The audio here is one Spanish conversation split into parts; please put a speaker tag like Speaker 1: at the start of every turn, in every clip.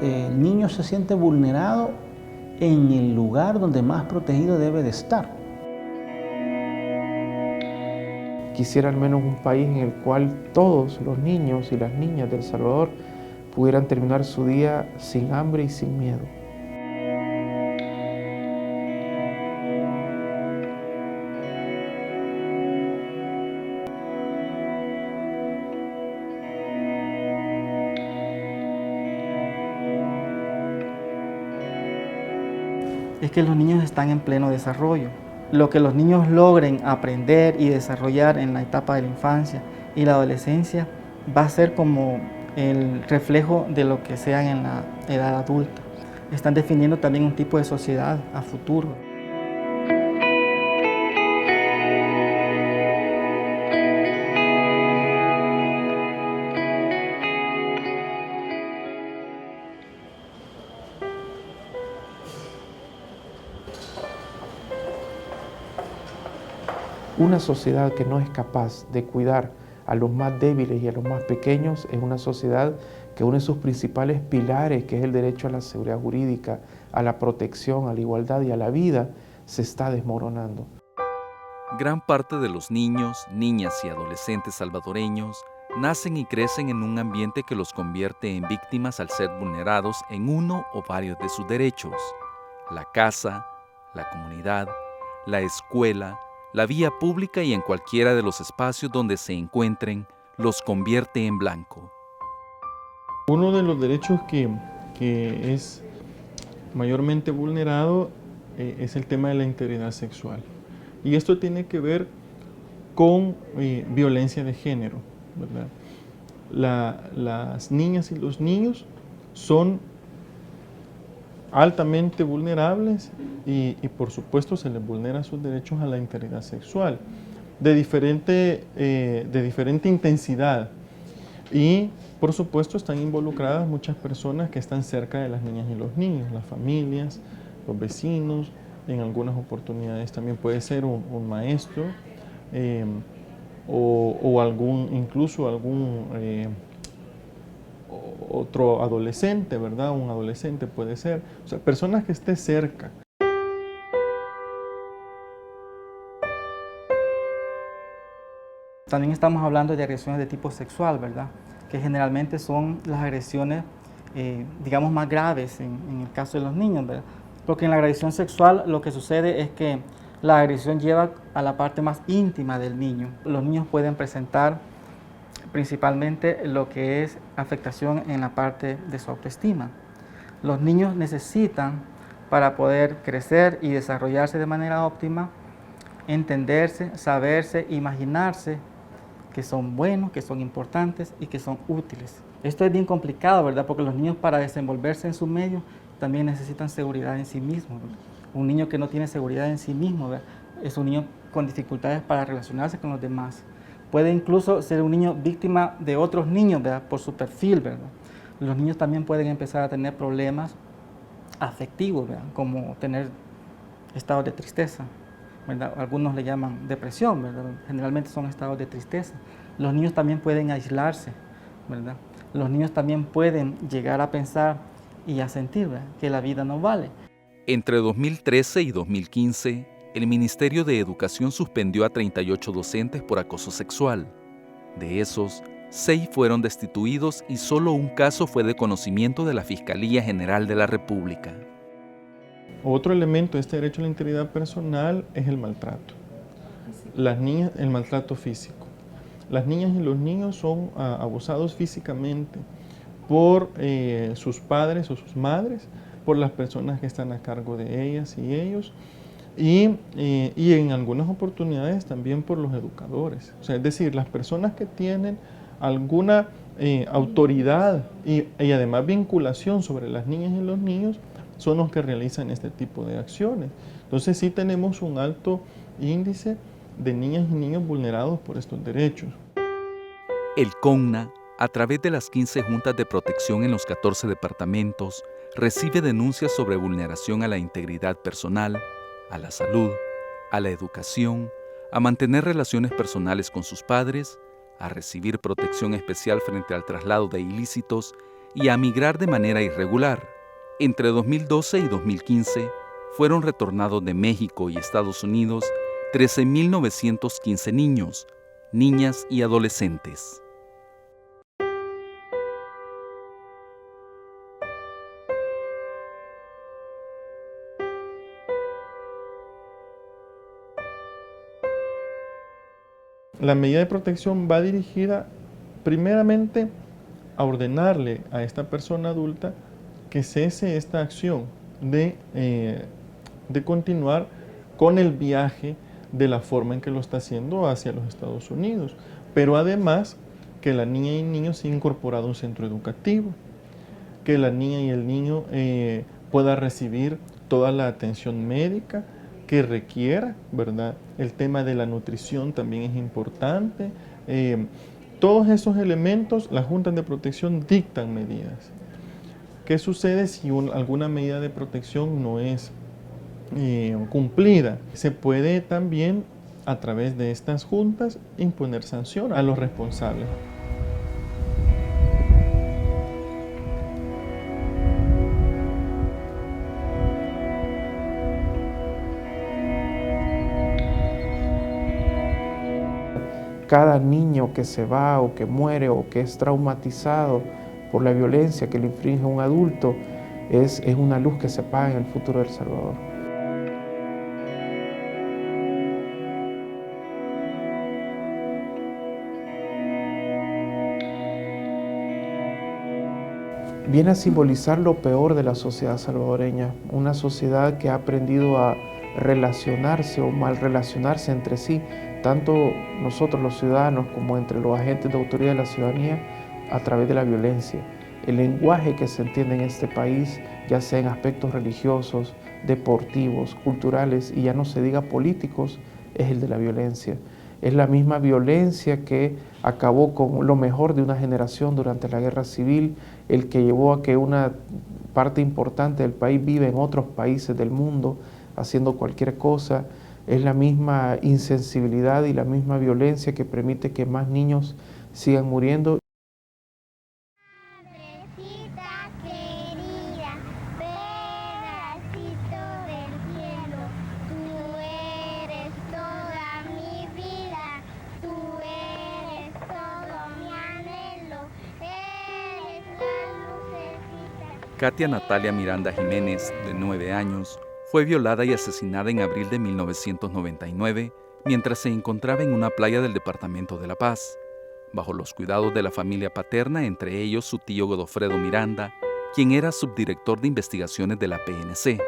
Speaker 1: el niño se siente vulnerado en el lugar donde más protegido debe de estar.
Speaker 2: Quisiera al menos un país en el cual todos los niños y las niñas de El Salvador pudieran terminar su día sin hambre y sin miedo.
Speaker 3: Es que los niños están en pleno desarrollo. Lo que los niños logren aprender y desarrollar en la etapa de la infancia y la adolescencia va a ser como el reflejo de lo que sean en la edad adulta. Están definiendo también un tipo de sociedad a futuro.
Speaker 2: Una sociedad que no es capaz de cuidar a los más débiles y a los más pequeños es una sociedad que une sus principales pilares, que es el derecho a la seguridad jurídica, a la protección, a la igualdad y a la vida, se está desmoronando.
Speaker 4: Gran parte de los niños, niñas y adolescentes salvadoreños nacen y crecen en un ambiente que los convierte en víctimas al ser vulnerados en uno o varios de sus derechos: la casa, la comunidad, la escuela, la vía pública y en cualquiera de los espacios donde se encuentren, los convierte en blanco.
Speaker 5: Uno de los derechos que es mayormente vulnerado es el tema de la integridad sexual. Y esto tiene que ver con violencia de género, ¿verdad? Las niñas y los niños son altamente vulnerables y por supuesto se les vulnera sus derechos a la integridad sexual de diferente intensidad, y por supuesto están involucradas muchas personas que están cerca de las niñas y los niños, las familias, los vecinos, en algunas oportunidades también puede ser un maestro o incluso algún otro adolescente, ¿verdad? Un adolescente puede ser, o sea, personas que esté cerca.
Speaker 3: También estamos hablando de agresiones de tipo sexual, ¿verdad? Que generalmente son las agresiones, digamos, más graves en el caso de los niños, ¿verdad? Porque en la agresión sexual lo que sucede es que la agresión lleva a la parte más íntima del niño. Los niños pueden presentar principalmente lo que es afectación en la parte de su autoestima. Los niños necesitan, para poder crecer y desarrollarse de manera óptima, entenderse, saberse, imaginarse que son buenos, que son importantes y que son útiles. Esto es bien complicado, ¿verdad? Porque los niños, para desenvolverse en su medio, también necesitan seguridad en sí mismos, ¿verdad? Un niño que no tiene seguridad en sí mismo, ¿verdad?, es un niño con dificultades para relacionarse con los demás. Puede incluso ser un niño víctima de otros niños, ¿verdad?, por su perfil, ¿verdad? Los niños también pueden empezar a tener problemas afectivos, ¿verdad?, como tener estados de tristeza, ¿verdad? Algunos le llaman depresión, ¿verdad? Generalmente son estados de tristeza. Los niños también pueden aislarse, ¿verdad? Los niños también pueden llegar a pensar y a sentir, ¿verdad?, que la vida no vale.
Speaker 4: Entre 2013 y 2015, el Ministerio de Educación suspendió a 38 docentes por acoso sexual. De esos, 6 fueron destituidos y solo un caso fue de conocimiento de la Fiscalía General de la República.
Speaker 5: Otro elemento de este derecho a la integridad personal es el maltrato. Las niñas, el maltrato físico. Las niñas y los niños son abusados físicamente por sus padres o sus madres, por las personas que están a cargo de ellas y ellos, y en algunas oportunidades también por los educadores. O sea, es decir, las personas que tienen alguna autoridad y además vinculación sobre las niñas y los niños son los que realizan este tipo de acciones. Entonces sí tenemos un alto índice de niñas y niños vulnerados por estos derechos.
Speaker 4: El CONNA, a través de las 15 juntas de protección en los 14 departamentos, recibe denuncias sobre vulneración a la integridad personal, a la salud, a la educación, a mantener relaciones personales con sus padres, a recibir protección especial frente al traslado de ilícitos y a migrar de manera irregular. Entre 2012 y 2015 fueron retornados de México y Estados Unidos 13.915 niños, niñas y adolescentes.
Speaker 5: La medida de protección va dirigida primeramente a ordenarle a esta persona adulta que cese esta acción de continuar con el viaje de la forma en que lo está haciendo hacia los Estados Unidos. Pero además que la niña y el niño sea incorporado a un centro educativo, que la niña y el niño pueda recibir toda la atención médica que requiera, ¿verdad? El tema de la nutrición también es importante. Todos esos elementos, las juntas de protección dictan medidas. ¿Qué sucede si alguna medida de protección no es cumplida? Se puede también, a través de estas juntas, imponer sanción a los responsables.
Speaker 2: Cada niño que se va o que muere o que es traumatizado por la violencia que le infringe un adulto es una luz que se apaga en el futuro del Salvador. Viene a simbolizar lo peor de la sociedad salvadoreña, una sociedad que ha aprendido a relacionarse o mal relacionarse entre sí, tanto nosotros los ciudadanos como entre los agentes de autoridad de la ciudadanía, a través de la violencia. El lenguaje que se entiende en este país, ya sea en aspectos religiosos, deportivos, culturales y ya no se diga políticos, es el de la violencia. Es la misma violencia que acabó con lo mejor de una generación durante la guerra civil, el que llevó a que una parte importante del país vive en otros países del mundo haciendo cualquier cosa. Es la misma insensibilidad y la misma violencia que permite que más niños sigan muriendo.
Speaker 6: Madrecita querida, pedacito del cielo, tú eres toda mi vida, tú eres todo mi anhelo, eres la lucecita.
Speaker 4: Katia Natalia Miranda Jiménez, de 9 años, fue violada y asesinada en abril de 1999 mientras se encontraba en una playa del departamento de La Paz, bajo los cuidados de la familia paterna, entre ellos su tío Godofredo Miranda, quien era subdirector de investigaciones de la PNC,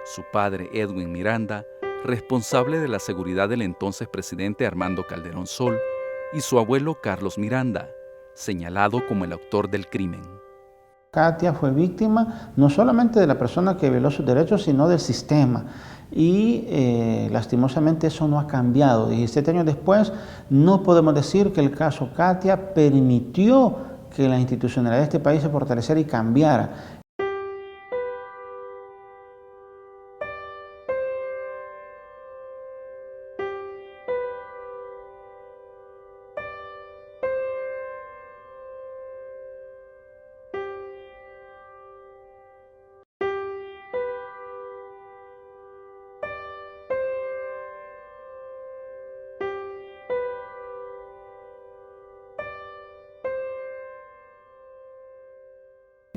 Speaker 4: su padre Edwin Miranda, responsable de la seguridad del entonces presidente Armando Calderón Sol, y su abuelo Carlos Miranda, señalado como el autor del crimen.
Speaker 1: Katia fue víctima no solamente de la persona que violó sus derechos, sino del sistema. Y lastimosamente eso no ha cambiado. 17 años después, no podemos decir que el caso Katia permitió que la institucionalidad de este país se fortaleciera y cambiara.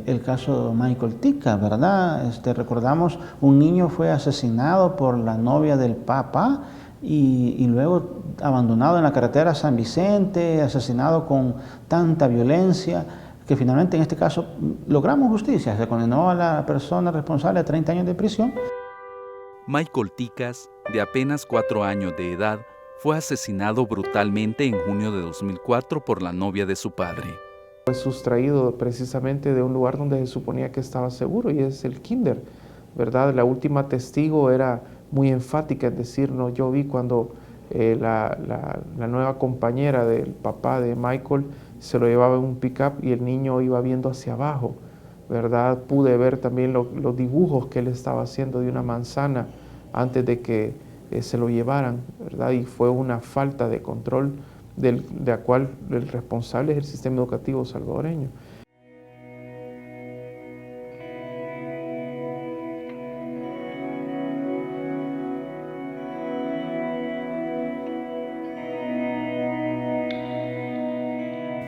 Speaker 1: El caso de Michael Tica, ¿verdad? Recordamos, un niño fue asesinado por la novia del papá y luego abandonado en la carretera San Vicente, asesinado con tanta violencia, que finalmente en este caso logramos justicia. Se condenó a la persona responsable a 30 años de prisión.
Speaker 4: Michael Ticas, de apenas 4 años de edad, fue asesinado brutalmente en junio de 2004 por la novia de su padre.
Speaker 2: Fue sustraído precisamente de un lugar donde se suponía que estaba seguro, y es el kinder, ¿verdad? La última testigo era muy enfática en decir, no, yo vi cuando la nueva compañera del papá de Michael se lo llevaba en un pick-up y el niño iba viendo hacia abajo, ¿verdad? Pude ver también los dibujos que él estaba haciendo de una manzana antes de que se lo llevaran, ¿verdad? Y fue una falta de control de la cual el responsable es el sistema educativo salvadoreño.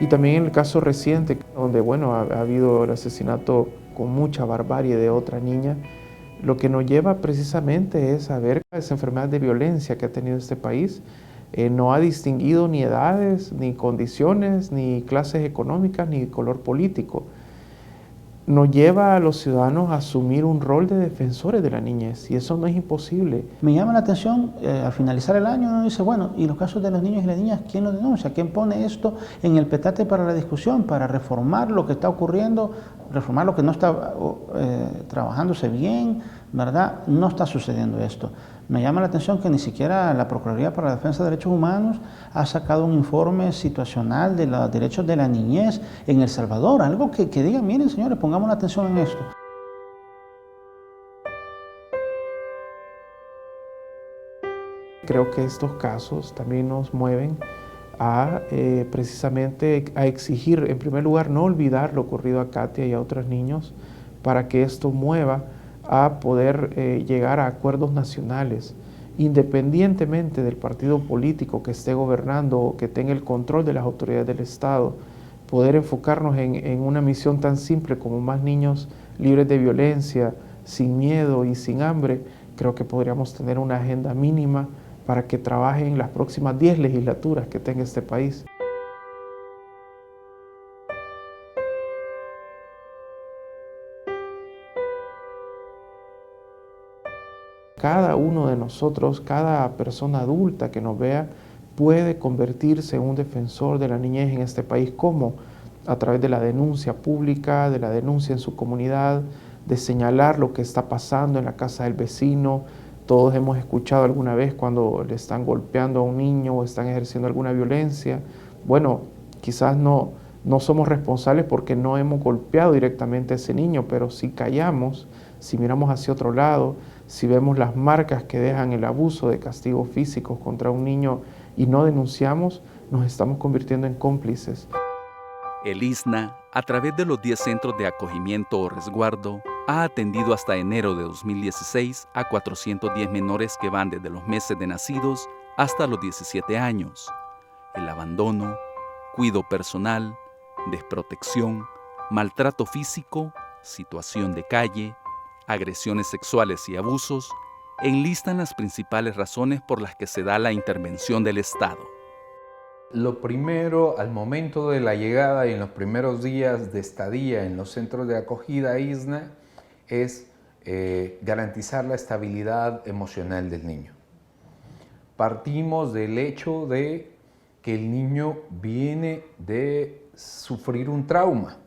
Speaker 2: Y también en el caso reciente, donde bueno, ha habido el asesinato con mucha barbarie de otra niña, lo que nos lleva precisamente es a ver esa enfermedad de violencia que ha tenido este país. No ha distinguido ni edades, ni condiciones, ni clases económicas, ni color político. Nos lleva a los ciudadanos a asumir un rol de defensores de la niñez, y eso no es imposible.
Speaker 1: Me llama la atención, al finalizar el año uno dice, bueno, ¿y los casos de los niños y las niñas, quién los denuncia? ¿Quién pone esto en el petate para la discusión, para reformar lo que está ocurriendo, reformar lo que no está trabajándose bien, ¿verdad? No está sucediendo esto. Me llama la atención que ni siquiera la Procuraduría para la Defensa de Derechos Humanos ha sacado un informe situacional de los derechos de la niñez en El Salvador, algo que diga, miren señores, pongamos la atención en esto.
Speaker 2: Creo que estos casos también nos mueven a precisamente a exigir, en primer lugar, no olvidar lo ocurrido a Katia y a otros niños, para que esto mueva a poder llegar a acuerdos nacionales, independientemente del partido político que esté gobernando o que tenga el control de las autoridades del Estado, poder enfocarnos en una misión tan simple como más niños libres de violencia, sin miedo y sin hambre. Creo que podríamos tener una agenda mínima para que trabajen las próximas 10 legislaturas que tenga este país. Cada uno de nosotros, cada persona adulta que nos vea, puede convertirse en un defensor de la niñez en este país. ¿Cómo? A través de la denuncia pública, de la denuncia en su comunidad, de señalar lo que está pasando en la casa del vecino. Todos hemos escuchado alguna vez cuando le están golpeando a un niño o están ejerciendo alguna violencia. Bueno, quizás no somos responsables porque no hemos golpeado directamente a ese niño, pero si callamos, si miramos hacia otro lado, si vemos las marcas que dejan el abuso de castigos físicos contra un niño y no denunciamos, nos estamos convirtiendo en cómplices.
Speaker 4: El ISNA, a través de los 10 centros de acogimiento o resguardo, ha atendido hasta enero de 2016 a 410 menores que van desde los meses de nacidos hasta los 17 años. El abandono, cuidado personal, desprotección, maltrato físico, situación de calle, agresiones sexuales y abusos, enlistan las principales razones por las que se da la intervención del Estado.
Speaker 7: Lo primero, al momento de la llegada y en los primeros días de estadía en los centros de acogida ISNA, es garantizar la estabilidad emocional del niño. Partimos del hecho de que el niño viene de sufrir un trauma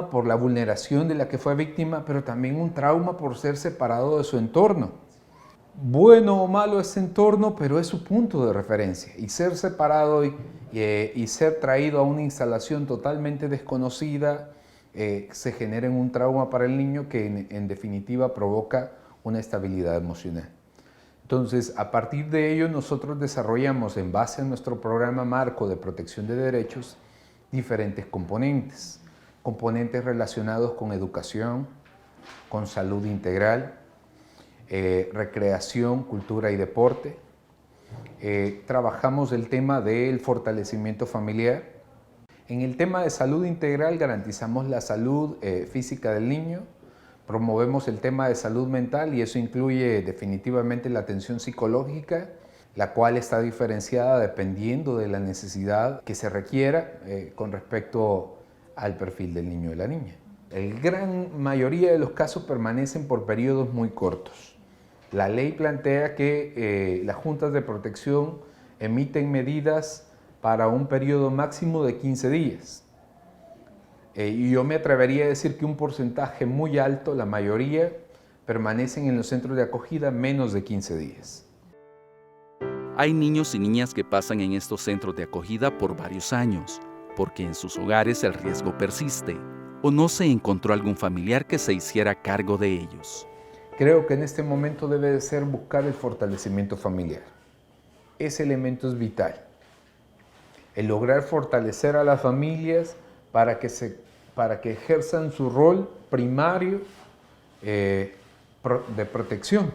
Speaker 7: por la vulneración de la que fue víctima, pero también un trauma por ser separado de su entorno. Bueno o malo ese entorno, pero es su punto de referencia. Y ser separado y ser traído a una instalación totalmente desconocida se genera en un trauma para el niño que en definitiva provoca una estabilidad emocional. Entonces, a partir de ello, nosotros desarrollamos, en base a nuestro programa marco de protección de derechos, diferentes componentes. Componentes relacionados con educación, con salud integral, recreación, cultura y deporte. Trabajamos el tema del fortalecimiento familiar. En el tema de salud integral garantizamos la salud física del niño, promovemos el tema de salud mental y eso incluye definitivamente la atención psicológica, la cual está diferenciada dependiendo de la necesidad que se requiera con respecto al perfil del niño y la niña. La gran mayoría de los casos permanecen por periodos muy cortos. La ley plantea que las juntas de protección emiten medidas para un periodo máximo de 15 días. Y yo me atrevería a decir que un porcentaje muy alto, la mayoría, permanecen en los centros de acogida menos de 15 días.
Speaker 4: Hay niños y niñas que pasan en estos centros de acogida por varios años, porque en sus hogares el riesgo persiste o no se encontró algún familiar que se hiciera cargo de ellos.
Speaker 7: Creo que en este momento debe de ser buscar el fortalecimiento familiar. Ese elemento es vital. El lograr fortalecer a las familias para que ejerzan su rol primario de protección.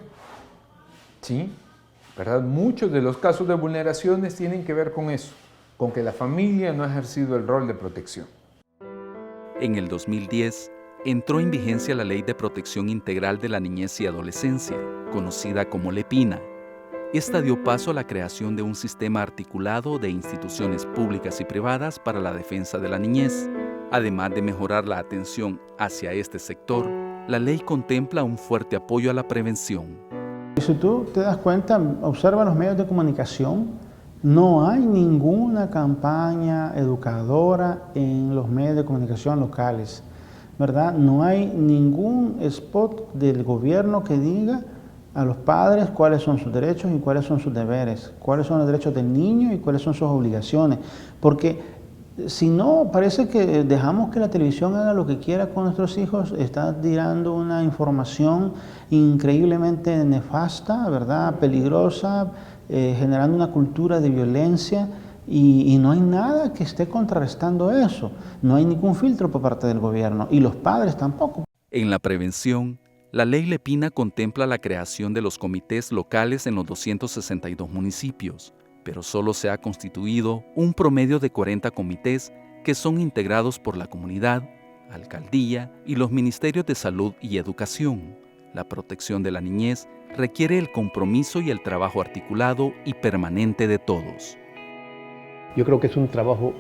Speaker 7: ¿Sí? ¿Verdad? Muchos de los casos de vulneraciones tienen que ver con eso, con que la familia no ha ejercido el rol de protección.
Speaker 4: En el 2010, entró en vigencia la Ley de Protección Integral de la Niñez y Adolescencia, conocida como LEPINA. Esta dio paso a la creación de un sistema articulado de instituciones públicas y privadas para la defensa de la niñez. Además de mejorar la atención hacia este sector, la ley contempla un fuerte apoyo a la prevención.
Speaker 1: Si tú te das cuenta, observa los medios de comunicación, no hay ninguna campaña educadora en los medios de comunicación locales, ¿verdad? No hay ningún spot del gobierno que diga a los padres cuáles son sus derechos y cuáles son sus deberes, cuáles son los derechos del niño y cuáles son sus obligaciones, porque si no, parece que dejamos que la televisión haga lo que quiera con nuestros hijos, está tirando una información increíblemente nefasta, ¿verdad? Peligrosa, generando una cultura de violencia y no hay nada que esté contrarrestando eso. No hay ningún filtro por parte del gobierno y los padres tampoco.
Speaker 4: En la prevención, la Ley LEPINA contempla la creación de los comités locales en los 262 municipios, pero solo se ha constituido un promedio de 40 comités que son integrados por la comunidad, alcaldía y los ministerios de salud y educación. La protección de la niñez requiere el compromiso y el trabajo articulado y permanente de todos.
Speaker 8: Yo creo que es un trabajo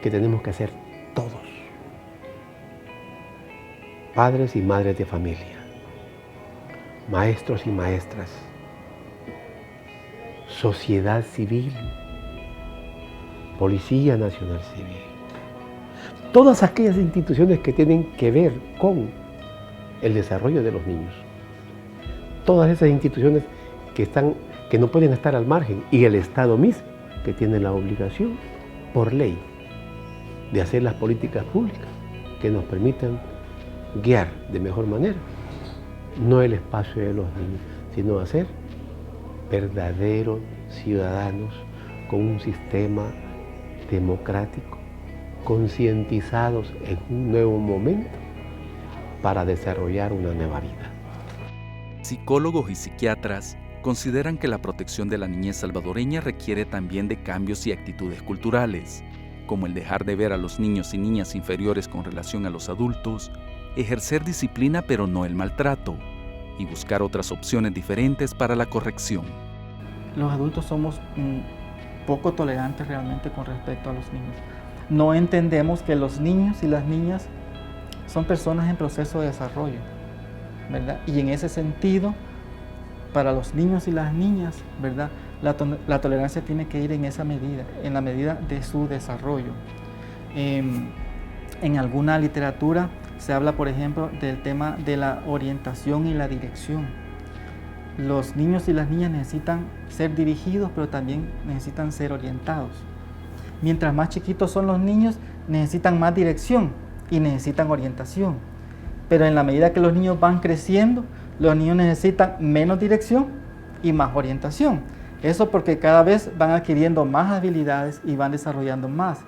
Speaker 8: que tenemos que hacer todos. Padres y madres de familia, maestros y maestras, sociedad civil, Policía Nacional Civil, todas aquellas instituciones que tienen que ver con el desarrollo de los niños, todas esas instituciones que no pueden estar al margen, y el Estado mismo, que tiene la obligación por ley de hacer las políticas públicas que nos permitan guiar de mejor manera, no el espacio de los niños, sino hacer verdaderos ciudadanos con un sistema democrático, concientizados en un nuevo momento para desarrollar una nueva vida.
Speaker 4: Psicólogos y psiquiatras consideran que la protección de la niñez salvadoreña requiere también de cambios y actitudes culturales, como el dejar de ver a los niños y niñas inferiores con relación a los adultos, ejercer disciplina pero no el maltrato, y buscar otras opciones diferentes para la corrección.
Speaker 3: Los adultos somos poco tolerantes realmente con respecto a los niños. No entendemos que los niños y las niñas son personas en proceso de desarrollo, ¿verdad? Y en ese sentido, para los niños y las niñas, ¿verdad? La tolerancia tiene que ir en esa medida, en la medida de su desarrollo. En alguna literatura se habla, por ejemplo, del tema de la orientación y la dirección. Los niños y las niñas necesitan ser dirigidos, pero también necesitan ser orientados. Mientras más chiquitos son los niños, necesitan más dirección y necesitan orientación. Pero en la medida que los niños van creciendo, los niños necesitan menos dirección y más orientación. Eso porque cada vez van adquiriendo más habilidades y van desarrollando más.